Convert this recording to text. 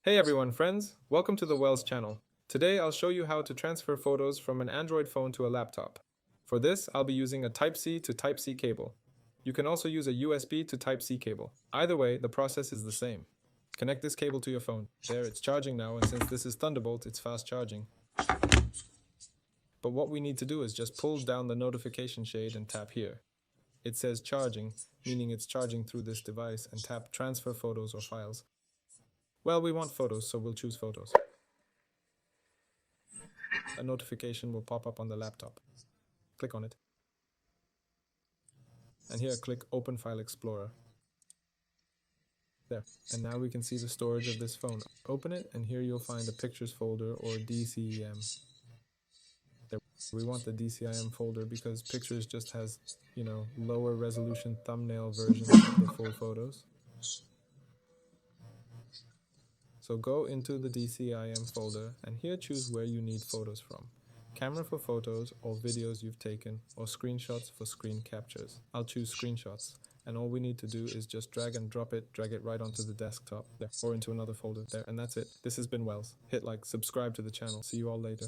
Hey everyone, friends! Welcome to the Wells channel. Today I'll show you how to transfer photos from an Android phone to a laptop. For this, I'll be using a Type-C to Type-C cable. You can also use a USB to Type-C cable. Either way, the process is the same. Connect this cable to your phone. There, it's charging now, and since this is Thunderbolt, it's fast charging. But what we need to do is just pull down the notification shade and tap here. It says charging, meaning it's charging through this device, and tap transfer photos or files. Well, we want photos, so we'll choose photos. A notification will pop up on the laptop. Click on it. And here, click Open File Explorer. There. And now we can see the storage of this phone. Open it, and here you'll find a Pictures folder or DCEM. There. We want the DCIM folder because Pictures just has, lower resolution thumbnail versions of the full photos. So go into the DCIM folder, and here choose where you need photos from. Camera for photos or videos you've taken, or screenshots for screen captures. I'll choose screenshots, and all we need to do is just drag and drop it, drag it right onto the desktop there, or into another folder there, and that's it. This has been Wells. Hit like, subscribe to the channel. See you all later.